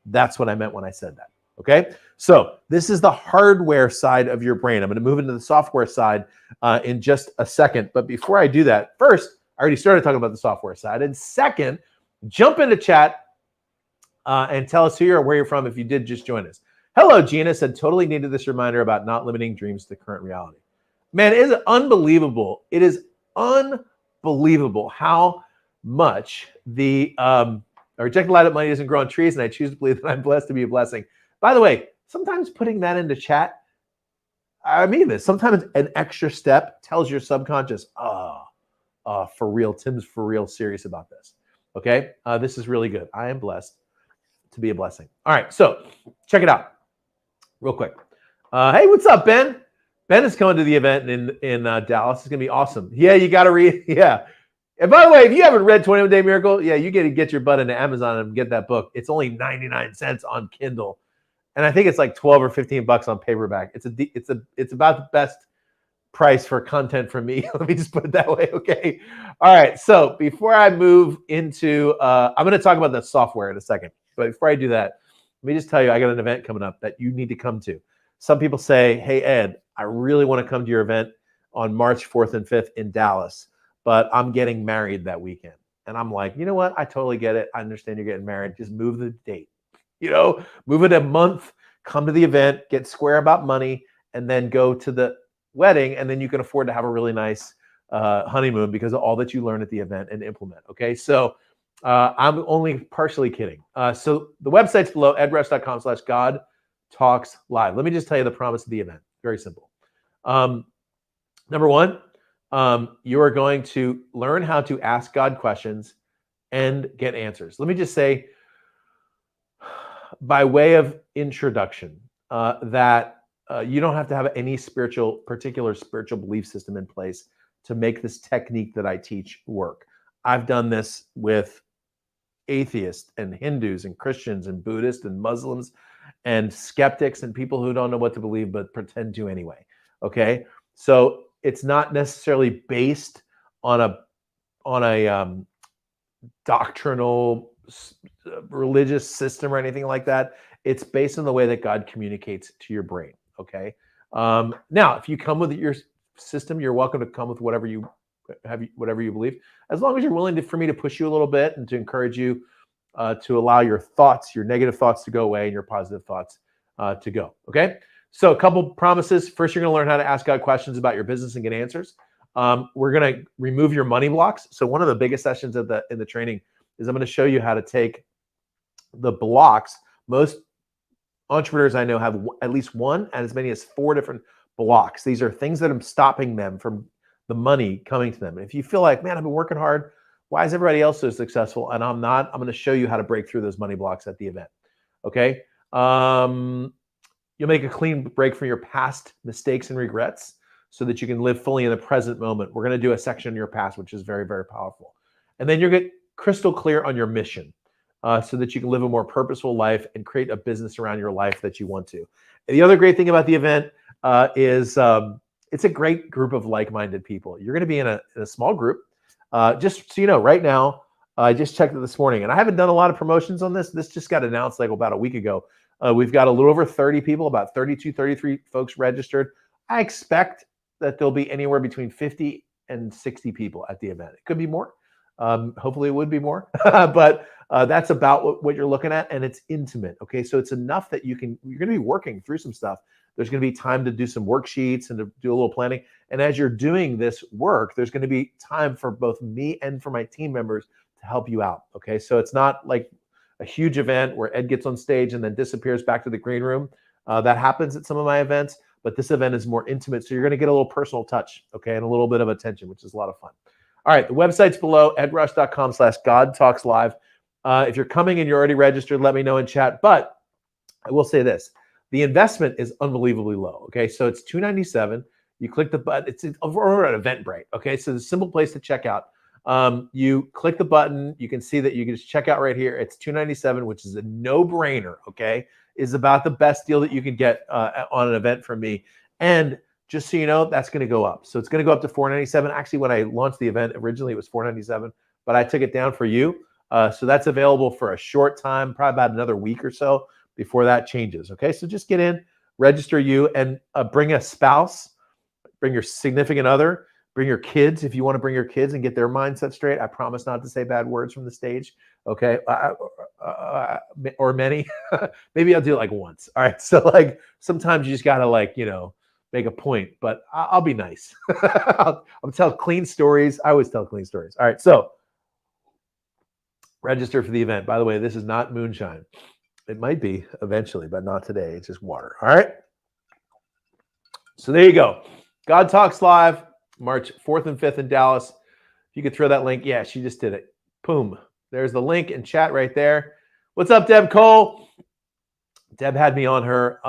That's what I meant when I said that. Okay, so this is the hardware side of your brain. I'm going to move into the software side in just a second. But before I do that, first, I already started talking about the software side. And second, jump into chat and tell us who you are, where you're from, if you did just join us. Hello, Gina said, totally needed this reminder about not limiting dreams to current reality. Man, it is unbelievable. It is unbelievable how much the I reject the lie that money doesn't grow on trees, and I choose to believe that I'm blessed to be a blessing. By the way, sometimes putting that into chat, I mean this, sometimes an extra step tells your subconscious, for real, Tim's for real serious about this. Okay, this is really good. I am blessed to be a blessing. All right, so check it out real quick. Hey, what's up, Ben? Ben is coming to the event in Dallas. It's gonna be awesome. Yeah, you gotta read. Yeah. And by the way, if you haven't read 21 Day Miracle, yeah, you get to get your butt into Amazon and get that book. It's only 99 cents on Kindle, and I think it's like 12 or 15 bucks on paperback. It's about the best price for content from me. Let me just put it that way. Okay. All right. So before I move into, I'm going to talk about the software in a second. But before I do that, let me just tell you, I got an event coming up that you need to come to. Some people say, hey, Ed, I really want to come to your event on March 4th and 5th in Dallas, but I'm getting married that weekend. And I'm like, you know what? I totally get it. I understand you're getting married. Just move the date, move it a month, come to the event, get square about money, and then go to the wedding. And then you can afford to have a really nice honeymoon because of all that you learn at the event and implement. Okay. So I'm only partially kidding. So the website's below, edrush.com/God Talks Live. Let me just tell you the promise of the event. Very simple. Number one, you are going to learn how to ask God questions and get answers. Let me just say, by way of introduction, that you don't have to have any particular spiritual belief system in place to make this technique that I teach work. I've done this with atheists and Hindus and Christians and Buddhists and Muslims and skeptics and people who don't know what to believe but pretend to anyway. Okay, so it's not necessarily based on a doctrinal religious system or anything like that. It's based on the way that God communicates to your brain. Okay. Now, if you come with your system, you're welcome to come with whatever you believe, as long as you're willing for me to push you a little bit and to encourage you to allow your thoughts, your negative thoughts to go away and your positive thoughts to go. Okay. So a couple promises. First, you're going to learn how to ask God questions about your business and get answers. We're going to remove your money blocks. So one of the biggest sessions in the training is I'm going to show you how to take the blocks. Most entrepreneurs I know have at least one and as many as 4 different blocks. These are things that are stopping them from the money coming to them. And if you feel like, man, I've been working hard, why is everybody else so successful and I'm not? I'm going to show you how to break through those money blocks at the event. Okay. You'll make a clean break from your past mistakes and regrets so that you can live fully in the present moment. We're going to do a section on your past, which is very, very powerful. And then you'll get crystal clear on your mission so that you can live a more purposeful life and create a business around your life that you want to. And the other great thing about the event is it's a great group of like-minded people. You're going to be in a small group. Just so you know, right now, I just checked it this morning, and I haven't done a lot of promotions on this. This just got announced like about a week ago. We've got a little over 30 people, about 32, 33 folks registered. I expect that there'll be anywhere between 50 and 60 people at the event. It could be more. Hopefully it would be more, but that's about what you're looking at, and it's intimate. Okay, so it's enough that you're going to be working through some stuff. There's going to be time to do some worksheets and to do a little planning. And as you're doing this work, there's going to be time for both me and for my team members to help you out. Okay, so it's not like a huge event where Ed gets on stage and then disappears back to the green room. That happens at some of my events, but this event is more intimate. So you're going to get a little personal touch, okay, and a little bit of attention, which is a lot of fun. All right, the website's below, edrush.com/GodTalksLive. If you're coming and you're already registered, let me know in chat. But I will say this, the investment is unbelievably low, okay? So it's $297. You click the button. It's over an Eventbrite, okay? So it's a simple place to check out. You click the button. You can see that you can just check out right here. It's $297, which is a no-brainer, okay? Is about the best deal that you can get on an event from me. And just so you know, that's going to go up. So it's going to go up to $497. Actually, when I launched the event, originally it was $497, but I took it down for you. So that's available for a short time, probably about another week or so before that changes. Okay, so just get in, register you, and bring a spouse, bring your significant other, bring your kids if you want to bring your kids and get their mindset straight. I promise not to say bad words from the stage. Okay, or many. Maybe I'll do it like once. All right, so like sometimes you just gotta like make a point, but I'll be nice. I'll tell clean stories. I always tell clean stories. All right, so register for the event. By the way, this is not moonshine. It might be eventually, but not today. It's just water. All right. So there you go. God Talks Live, March 4th and 5th in Dallas. If you could throw that link. Yeah, she just did it. Boom. There's the link in chat right there. What's up, Deb Cole? Deb had me on her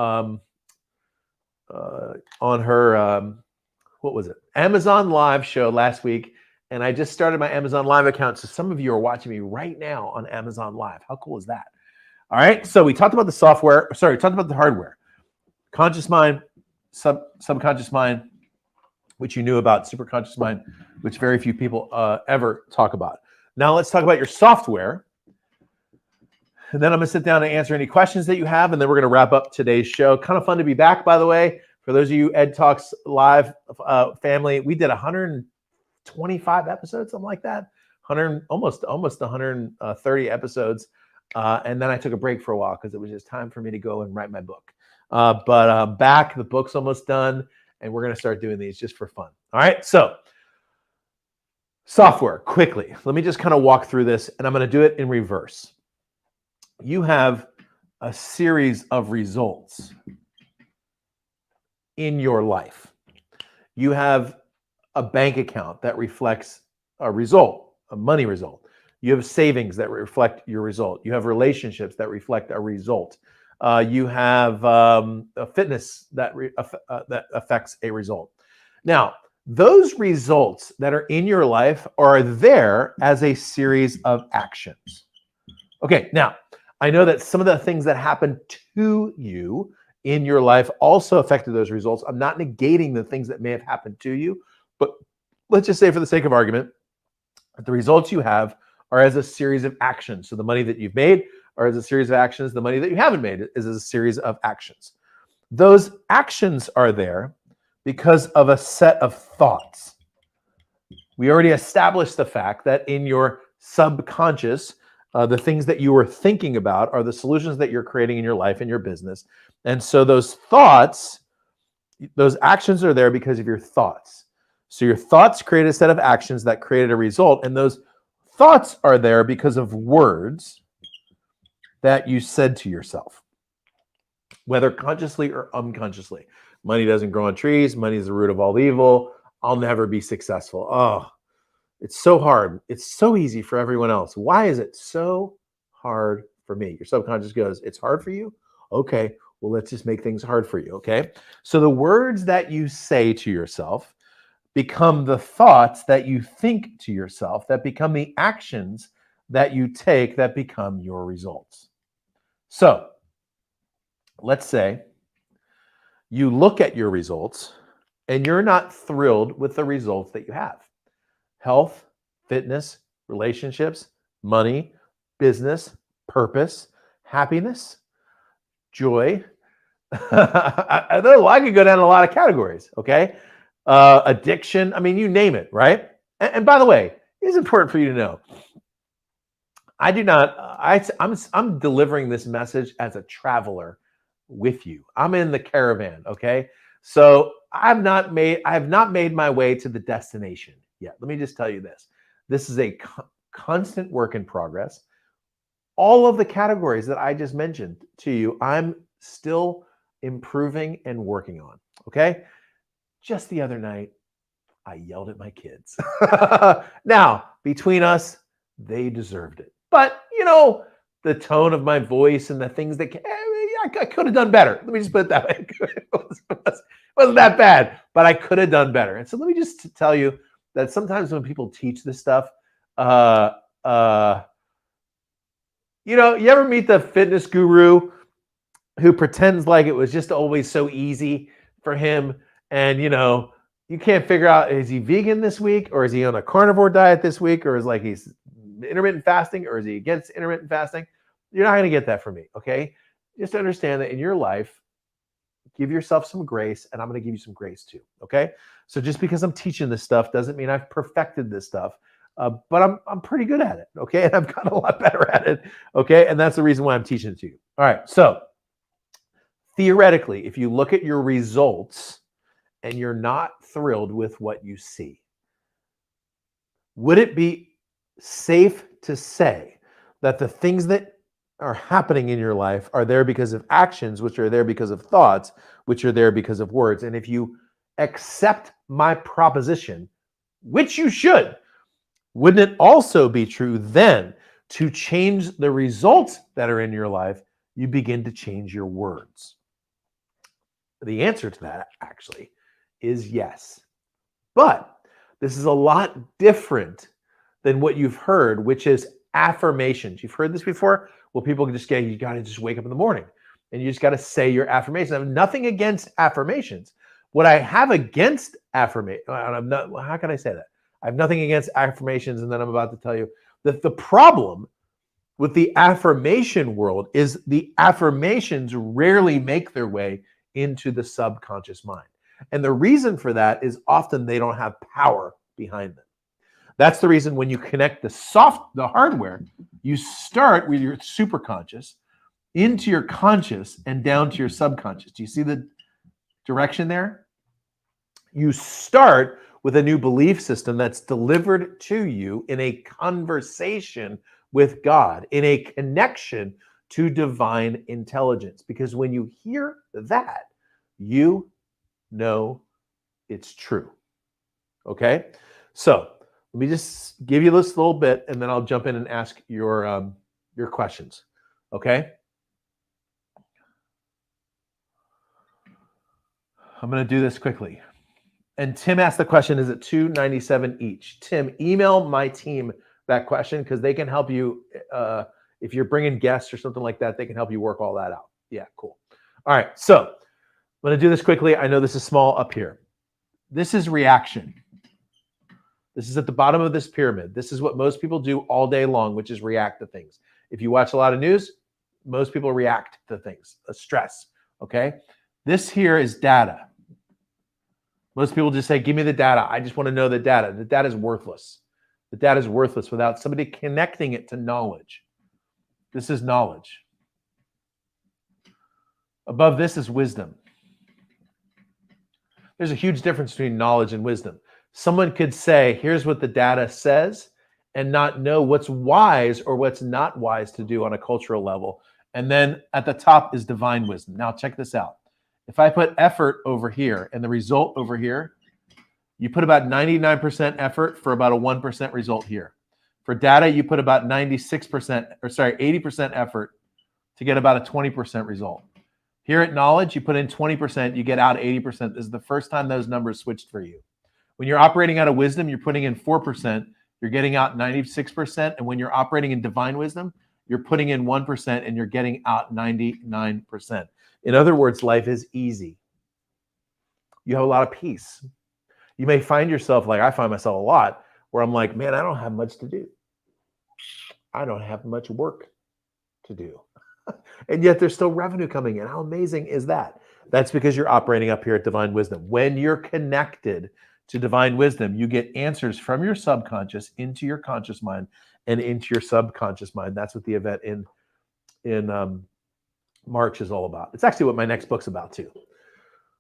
what was it? Amazon Live show last week. And I just started my Amazon Live account. So some of you are watching me right now on Amazon Live. How cool is that? All right. So we talked about the software. Sorry, we talked about the hardware. Conscious mind, subconscious mind, which you knew about, superconscious mind, which very few people ever talk about. Now let's talk about your software. And then I'm going to sit down and answer any questions that you have. And then we're going to wrap up today's show. Kind of fun to be back, by the way. For those of you Ed Talks Live family, we did 125 episodes, something like that. Almost 130 episodes. And then I took a break for a while because it was just time for me to go and write my book. But I'm back. The book's almost done. And we're going to start doing these just for fun. All right. So software, quickly. Let me just kind of walk through this. And I'm going to do it in reverse. You have a series of results in your life. You have a bank account that reflects a result, a money result. You have savings that reflect your result. You have relationships that reflect a result. You have a fitness that affects a result. Now, those results that are in your life are there as a series of actions. Okay, now, I know that some of the things that happened to you in your life also affected those results. I'm not negating the things that may have happened to you, but let's just say for the sake of argument, that the results you have are as a series of actions. So the money that you've made are as a series of actions. The money that you haven't made is a series of actions. Those actions are there because of a set of thoughts. We already established the fact that in your subconscious, the things that you were thinking about are the solutions that you're creating in your life and your business. And so those thoughts, those actions are there because of your thoughts. So your thoughts create a set of actions that created a result, and those thoughts are there because of words that you said to yourself, whether consciously or unconsciously. Money doesn't grow on trees. Money is the root of all evil. I'll never be successful. Oh, it's so hard. It's so easy for everyone else. Why is it so hard for me? Your subconscious goes, it's hard for you? Okay, well, let's just make things hard for you, okay? So the words that you say to yourself become the thoughts that you think to yourself, that become the actions that you take, that become your results. So let's say you look at your results and you're not thrilled with the results that you have. Health, fitness, relationships, money, business, purpose, happiness, joy. I could go down a lot of categories, okay? Addiction, I mean, you name it, right? And by the way, it's important for you to know, I do not, I'm delivering this message as a traveler with you. I'm in the caravan, okay? So I have not made my way to the destination yet. Let me just tell you this. This is a constant work in progress. All of the categories that I just mentioned to you, I'm still improving and working on, okay? Just the other night, I yelled at my kids. Now, between us, they deserved it. But, you know, the tone of my voice and the things that I could have done better. Let me just put it that way. It wasn't that bad, but I could have done better. And so let me just tell you that sometimes when people teach this stuff, you know, you ever meet the fitness guru who pretends like it was just always so easy for him? And, you know, you can't figure out, is he vegan this week, or is he on a carnivore diet this week, or is like he's intermittent fasting, or is he against intermittent fasting? You're not going to get that from me, okay? Just understand that in your life, give yourself some grace, and I'm going to give you some grace too, okay? So just because I'm teaching this stuff doesn't mean I've perfected this stuff, but I'm pretty good at it, okay? And I've gotten a lot better at it, okay? And that's the reason why I'm teaching it to you. All right, so theoretically, if you look at your results and you're not thrilled with what you see, would it be safe to say that the things that are happening in your life are there because of actions, which are there because of thoughts, which are there because of words? And if you accept my proposition, which you should, wouldn't it also be true then to change the results that are in your life, you begin to change your words? The answer to that actually is yes. But this is a lot different than what you've heard, which is affirmations. You've heard this before? Well, people can just say, you got to just wake up in the morning and you just got to say your affirmations. I have nothing against affirmations. What I have against affirmations, how can I say that? I have nothing against affirmations, and then I'm about to tell you that the problem with the affirmation world is the affirmations rarely make their way into the subconscious mind. And the reason for that is often they don't have power behind them. That's the reason when you connect the hardware, you start with your superconscious into your conscious and down to your subconscious. Do you see the direction there? You start with a new belief system that's delivered to you in a conversation with God, in a connection to divine intelligence. Because when you hear that, you know it's true. Okay? So let me just give you this little bit, and then I'll jump in and ask your questions. Okay? I'm going to do this quickly. And Tim asked the question, is it $297 each? Tim, email my team that question because they can help you. If you're bringing guests or something like that, they can help you work all that out. Yeah, cool. All right, so I'm going to do this quickly. I know this is small up here. This is reaction. This is at the bottom of this pyramid. This is what most people do all day long, which is react to things. If you watch a lot of news, most people react to things, stress, okay? This here is data. Most people just say, give me the data. I just want to know the data. The data is worthless. The data is worthless without somebody connecting it to knowledge. This is knowledge. Above this is wisdom. There's a huge difference between knowledge and wisdom. Someone could say, here's what the data says, and not know what's wise or what's not wise to do on a cultural level. And then at the top is divine wisdom. Now, check this out. If I put effort over here and the result over here, you put about 99% effort for about a 1% result here. For data, you put about 80% effort to get about a 20% result. Here at knowledge, you put in 20%, you get out 80%. This is the first time those numbers switched for you. When you're operating out of wisdom, you're putting in 4%, you're getting out 96%. And when you're operating in divine wisdom, you're putting in 1% and you're getting out 99%. In other words, life is easy. You have a lot of peace. You may find yourself, like I find myself a lot, where I'm like, man, I don't have much to do. I don't have much work to do. And yet there's still revenue coming in. How amazing is that? That's because you're operating up here at divine wisdom. When you're connected to divine wisdom, you get answers from your subconscious into your conscious mind and into your subconscious mind. That's what the event in March is all about. It's actually what my next book's about too.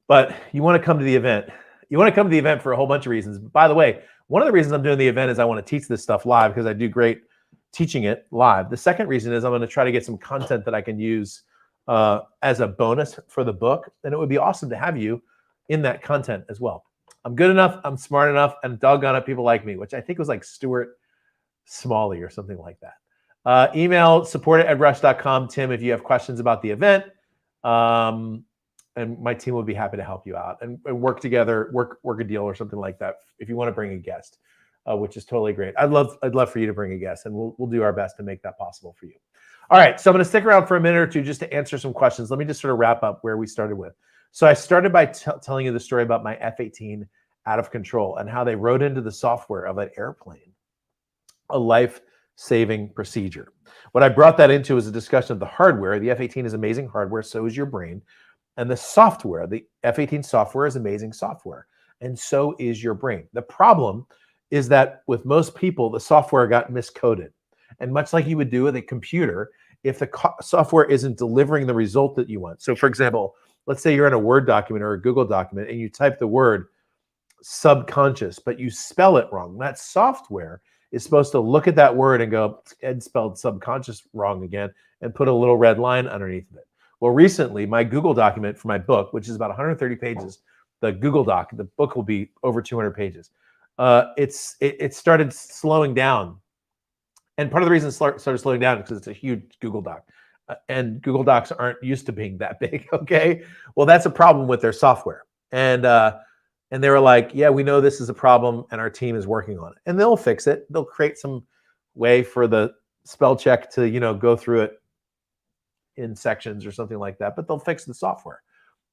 But you want to come to the event. You want to come to the event for a whole bunch of reasons. By the way, one of the reasons I'm doing the event is I want to teach this stuff live because I do great teaching it live. The second reason is I'm going to try to get some content that I can use as a bonus for the book. And it would be awesome to have you in that content as well. I'm good enough, I'm smart enough, and doggone it, people like me, which I think was like Stuart Smalley or something like that. Email support@edrush.com, Tim, if you have questions about the event. And my team would be happy to help you out and work together, work a deal or something like that if you want to bring a guest, which is totally great. I'd love for you to bring a guest, and we'll do our best to make that possible for you. All right, so I'm going to stick around for a minute or two just to answer some questions. Let me just sort of wrap up where we started with. So I started by telling you the story about my F-18 out of control and how they wrote into the software of an airplane a life-saving procedure. What I brought that into is a discussion of the hardware. The F-18 is amazing hardware, so is your brain. And the software, the F-18 software is amazing software, and so is your brain. The problem is that with most people, the software got miscoded. And much like you would do with a computer, if the software isn't delivering the result that you want. So for example, let's say you're in a Word document or a Google document and you type the word subconscious, but you spell it wrong. That software is supposed to look at that word and go, Ed spelled subconscious wrong again, and put a little red line underneath of it. Well, recently, my Google document for my book, which is about 130 pages, the Google Doc, the book will be over 200 pages. It started slowing down. And part of the reason it started slowing down is because it's a huge Google Doc. And Google Docs aren't used to being that big, okay? Well, that's a problem with their software. And they were like, yeah, we know this is a problem, and our team is working on it. And they'll fix it. They'll create some way for the spell check to, go through it in sections or something like that, but they'll fix the software.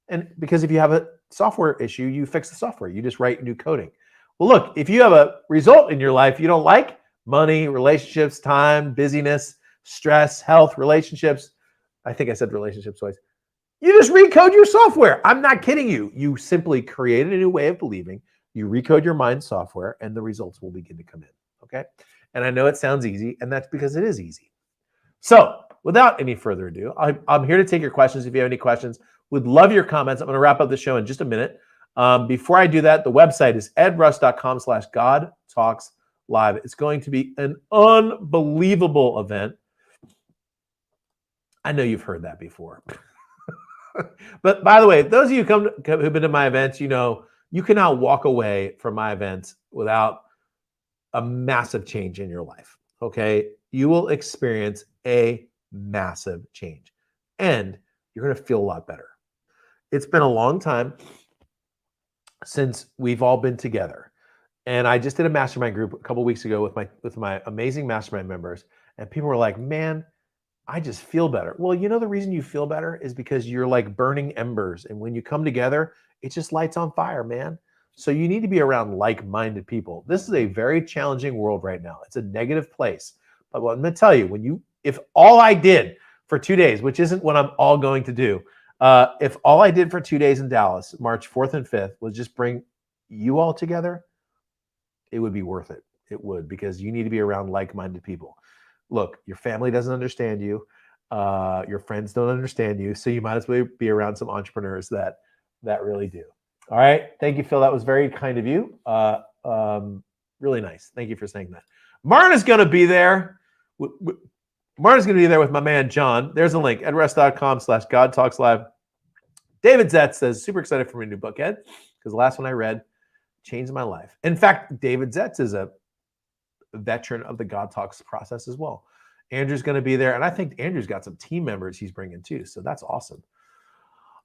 And because if you have a software issue, you fix the software. You just write new coding. Well, look, if you have a result in your life you don't like, money, relationships, time, busyness, stress, health, relationships, I think I said relationships twice, you just recode your software. I'm not kidding you. You simply create a new way of believing, you recode your mind software, and the results will begin to come in, okay? And I know it sounds easy, and that's because it is easy. So without any further ado, I'm here to take your questions. If you have any questions, would love your comments. I'm going to wrap up the show in just a minute. Before I do that, the website is edrush.com/GodTalksLive. It's going to be an unbelievable event. I know you've heard that before. But by the way, those of you who've been to my events, you cannot walk away from my events without a massive change in your life, okay? You will experience a massive change, and you're going to feel a lot better. It's been a long time since we've all been together, and I just did a mastermind group a couple weeks ago with my amazing mastermind members, and people were like, man, I just feel better. Well, the reason you feel better is because you're like burning embers, and when you come together, it just lights on fire, man. So you need to be around like-minded people. This is a very challenging world right now. It's a negative place. But what I'm going to tell you, if all I did for 2 days, which isn't what I'm all going to do, if all I did for 2 days in Dallas, March 4th and 5th, was just bring you all together, it would be worth it. It would, because you need to be around like-minded people. Look, your family doesn't understand you. Your friends don't understand you. So you might as well be around some entrepreneurs that really do. All right. Thank you, Phil. That was very kind of you. Really nice. Thank you for saying that. Martin is going to be there. Martin's going to be there with my man, John. There's a link, edrush.com/GodTalksLive. David Zetz says, super excited for my new book, Ed, because the last one I read changed my life. In fact, David Zetz is a veteran of the God Talks process as well. Andrew's going to be there, and I think Andrew's got some team members he's bringing too, so that's awesome.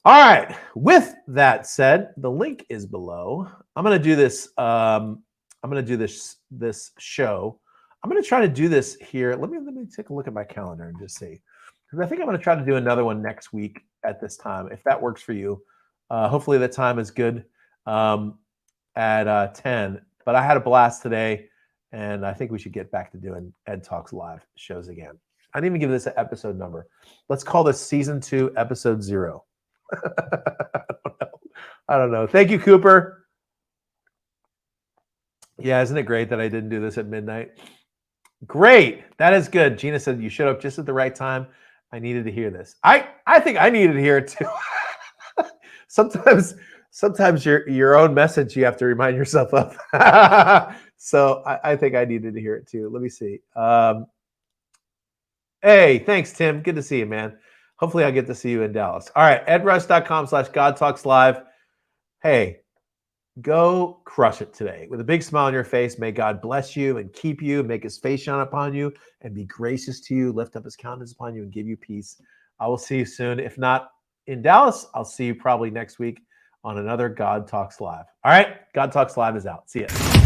All right. With that said, the link is below. I'm going to do this. I'm going to do this show. I'm going to try to do this here. Let me take a look at my calendar and just see, because I think I'm going to try to do another one next week at this time, if that works for you. Hopefully the time is good at 10. But I had a blast today, and I think we should get back to doing Ed Talks Live shows again. I didn't even give this an episode number. Let's call this Season 2, Episode 0. I don't know. Thank you, Cooper. Yeah, isn't it great that I didn't do this at midnight? Great. That is good. Gina said you showed up just at the right time. I needed to hear this. I think I needed to hear it too. Sometimes your own message you have to remind yourself of. So I think I needed to hear it too. Let me see. Hey, thanks, Tim. Good to see you, man. Hopefully I'll get to see you in Dallas. All right, edrush.com/GodTalksLive. Hey, go crush it today. With a big smile on your face, may God bless you and keep you, make his face shine upon you, and be gracious to you, lift up his countenance upon you, and give you peace. I will see you soon. If not in Dallas, I'll see you probably next week on another God Talks Live. All right, God Talks Live is out. See ya.